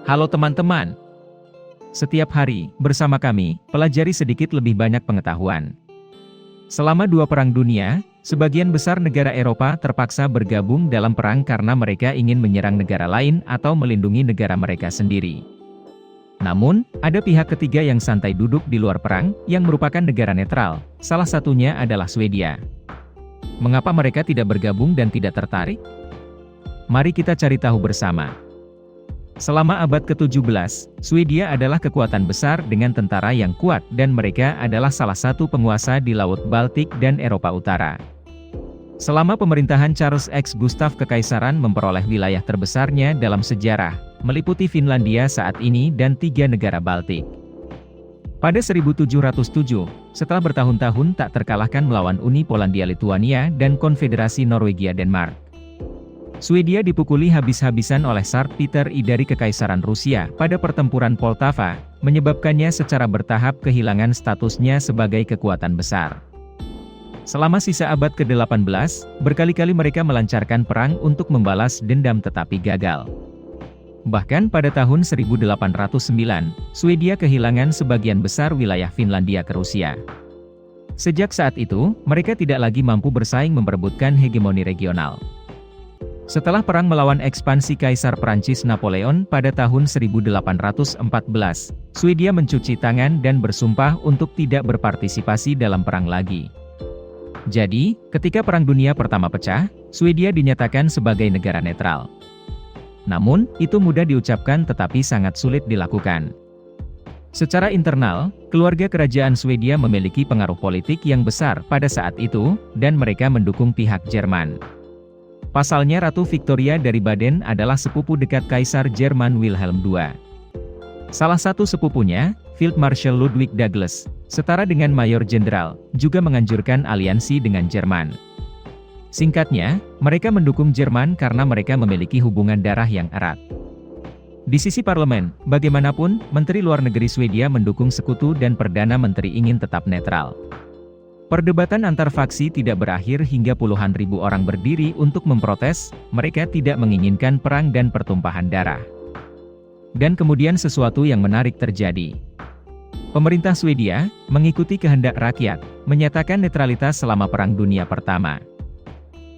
Halo teman-teman. Setiap hari, bersama kami, pelajari sedikit lebih banyak pengetahuan. Selama dua perang dunia, sebagian besar negara Eropa terpaksa bergabung dalam perang karena mereka ingin menyerang negara lain atau melindungi negara mereka sendiri. Namun, ada pihak ketiga yang santai duduk di luar perang, yang merupakan negara netral. Salah satunya adalah Swedia. Mengapa mereka tidak bergabung dan tidak tertarik? Mari kita cari tahu bersama. Selama abad ke-17, Swedia adalah kekuatan besar dengan tentara yang kuat dan mereka adalah salah satu penguasa di Laut Baltik dan Eropa Utara. Selama pemerintahan Charles X Gustaf Kekaisaran memperoleh wilayah terbesarnya dalam sejarah, meliputi Finlandia saat ini dan 3 negara Baltik. Pada 1707, setelah bertahun-tahun tak terkalahkan melawan Uni Polandia-Lituania dan Konfederasi Norwegia-Denmark, Swedia dipukuli habis-habisan oleh Tsar Peter I dari Kekaisaran Rusia pada pertempuran Poltava, menyebabkannya secara bertahap kehilangan statusnya sebagai kekuatan besar. Selama sisa abad ke-18, berkali-kali mereka melancarkan perang untuk membalas dendam tetapi gagal. Bahkan pada tahun 1809, Swedia kehilangan sebagian besar wilayah Finlandia ke Rusia. Sejak saat itu, mereka tidak lagi mampu bersaing memperebutkan hegemoni regional. Setelah perang melawan ekspansi Kaisar Prancis Napoleon pada tahun 1814, Swedia mencuci tangan dan bersumpah untuk tidak berpartisipasi dalam perang lagi. Jadi, ketika Perang Dunia Pertama pecah, Swedia dinyatakan sebagai negara netral. Namun, itu mudah diucapkan tetapi sangat sulit dilakukan. Secara internal, keluarga kerajaan Swedia memiliki pengaruh politik yang besar pada saat itu, dan mereka mendukung pihak Jerman. Pasalnya Ratu Victoria dari Baden adalah sepupu dekat Kaisar Jerman Wilhelm II. Salah satu sepupunya, Field Marshal Ludwig Douglas, setara dengan Mayor Jenderal, juga menganjurkan aliansi dengan Jerman. Singkatnya, mereka mendukung Jerman karena mereka memiliki hubungan darah yang erat. Di sisi parlemen, bagaimanapun, Menteri Luar Negeri Swedia mendukung sekutu dan Perdana Menteri ingin tetap netral. Perdebatan antar faksi tidak berakhir hingga puluhan ribu orang berdiri untuk memprotes, mereka tidak menginginkan perang dan pertumpahan darah. Dan kemudian sesuatu yang menarik terjadi. Pemerintah Swedia, mengikuti kehendak rakyat, menyatakan netralitas selama Perang Dunia Pertama.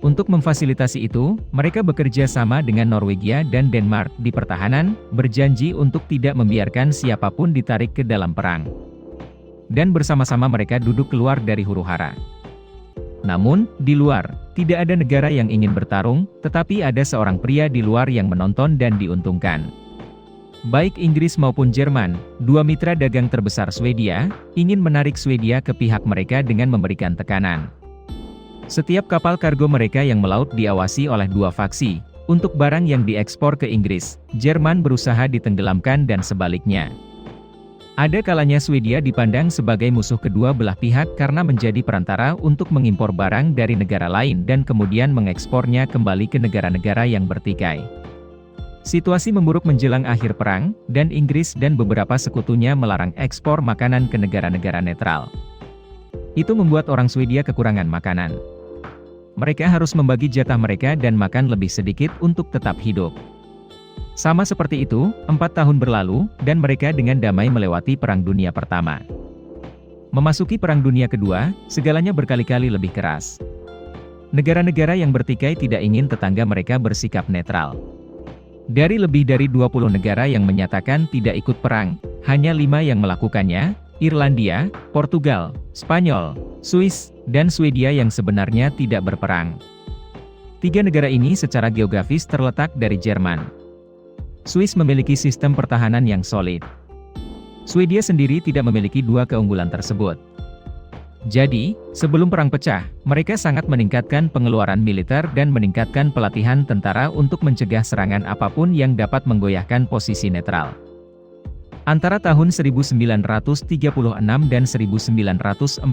Untuk memfasilitasi itu, mereka bekerja sama dengan Norwegia dan Denmark di pertahanan, berjanji untuk tidak membiarkan siapapun ditarik ke dalam perang. Dan bersama-sama mereka duduk keluar dari huru-hara. Namun, di luar, tidak ada negara yang ingin bertarung, tetapi ada seorang pria di luar yang menonton dan diuntungkan. Baik Inggris maupun Jerman, dua mitra dagang terbesar Swedia, ingin menarik Swedia ke pihak mereka dengan memberikan tekanan. Setiap kapal kargo mereka yang melaut diawasi oleh dua faksi. Untuk barang yang diekspor ke Inggris, Jerman berusaha ditenggelamkan dan sebaliknya. Ada kalanya Swedia dipandang sebagai musuh kedua belah pihak karena menjadi perantara untuk mengimpor barang dari negara lain dan kemudian mengekspornya kembali ke negara-negara yang bertikai. Situasi memburuk menjelang akhir perang, dan Inggris dan beberapa sekutunya melarang ekspor makanan ke negara-negara netral. Itu membuat orang Swedia kekurangan makanan. Mereka harus membagi jatah mereka dan makan lebih sedikit untuk tetap hidup. Sama seperti itu, 4 tahun berlalu, dan mereka dengan damai melewati Perang Dunia Pertama. Memasuki Perang Dunia Kedua, segalanya berkali-kali lebih keras. Negara-negara yang bertikai tidak ingin tetangga mereka bersikap netral. Dari lebih dari 20 negara yang menyatakan tidak ikut perang, hanya 5 yang melakukannya, Irlandia, Portugal, Spanyol, Swiss, dan Swedia yang sebenarnya tidak berperang. 3 negara ini secara geografis terletak dari Jerman. Swiss memiliki sistem pertahanan yang solid. Swedia sendiri tidak memiliki dua keunggulan tersebut. Jadi, sebelum perang pecah, mereka sangat meningkatkan pengeluaran militer dan meningkatkan pelatihan tentara untuk mencegah serangan apapun yang dapat menggoyahkan posisi netral. Antara tahun 1936 dan 1942,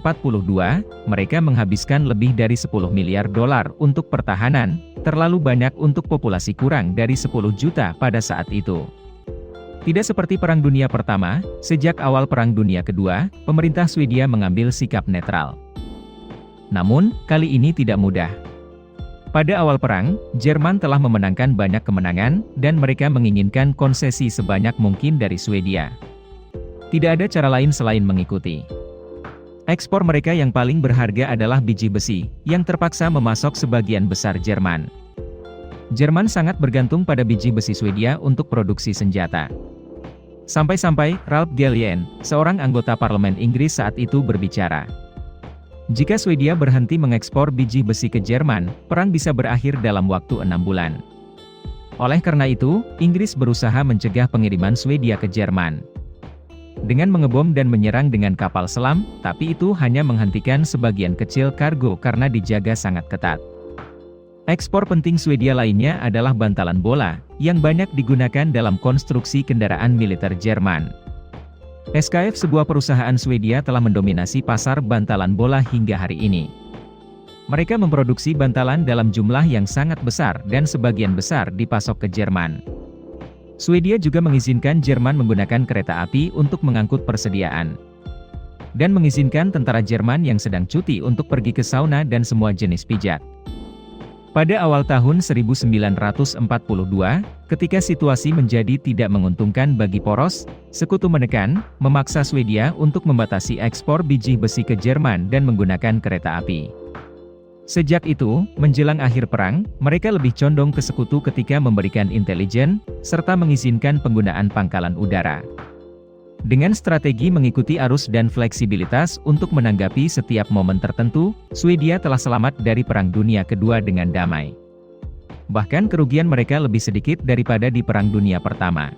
mereka menghabiskan lebih dari 10 miliar dolar untuk pertahanan, terlalu banyak untuk populasi kurang dari 10 juta pada saat itu. Tidak seperti Perang Dunia Pertama, sejak awal Perang Dunia Kedua, pemerintah Swedia mengambil sikap netral. Namun, kali ini tidak mudah. Pada awal perang, Jerman telah memenangkan banyak kemenangan, dan mereka menginginkan konsesi sebanyak mungkin dari Swedia. Tidak ada cara lain selain mengikuti. Ekspor mereka yang paling berharga adalah biji besi, yang terpaksa memasok sebagian besar Jerman. Jerman sangat bergantung pada biji besi Swedia untuk produksi senjata. Sampai-sampai, Ralph Gallienne, seorang anggota parlemen Inggris saat itu berbicara. Jika Swedia berhenti mengekspor biji besi ke Jerman, perang bisa berakhir dalam waktu 6 bulan. Oleh karena itu, Inggris berusaha mencegah pengiriman Swedia ke Jerman dengan mengebom dan menyerang dengan kapal selam, tapi itu hanya menghentikan sebagian kecil kargo karena dijaga sangat ketat. Ekspor penting Swedia lainnya adalah bantalan bola, yang banyak digunakan dalam konstruksi kendaraan militer Jerman. SKF, sebuah perusahaan Swedia, telah mendominasi pasar bantalan bola hingga hari ini. Mereka memproduksi bantalan dalam jumlah yang sangat besar dan sebagian besar dipasok ke Jerman. Swedia juga mengizinkan Jerman menggunakan kereta api untuk mengangkut persediaan. Dan mengizinkan tentara Jerman yang sedang cuti untuk pergi ke sauna dan semua jenis pijat. Pada awal tahun 1942, ketika situasi menjadi tidak menguntungkan bagi Poros, Sekutu memaksa Swedia untuk membatasi ekspor biji besi ke Jerman dan menggunakan kereta api. Sejak itu, menjelang akhir perang, mereka lebih condong ke Sekutu ketika memberikan intelijen, serta mengizinkan penggunaan pangkalan udara. Dengan strategi mengikuti arus dan fleksibilitas untuk menanggapi setiap momen tertentu, Swedia telah selamat dari Perang Dunia Kedua dengan damai. Bahkan kerugian mereka lebih sedikit daripada di Perang Dunia Pertama.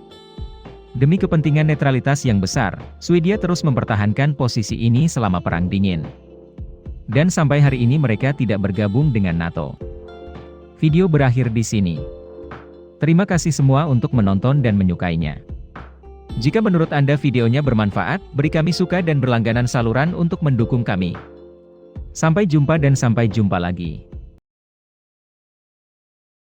Demi kepentingan netralitas yang besar, Swedia terus mempertahankan posisi ini selama Perang Dingin. Dan sampai hari ini mereka tidak bergabung dengan NATO. Video berakhir di sini. Terima kasih semua untuk menonton dan menyukainya. Jika menurut Anda videonya bermanfaat, beri kami suka dan berlangganan saluran untuk mendukung kami. Sampai jumpa dan sampai jumpa lagi.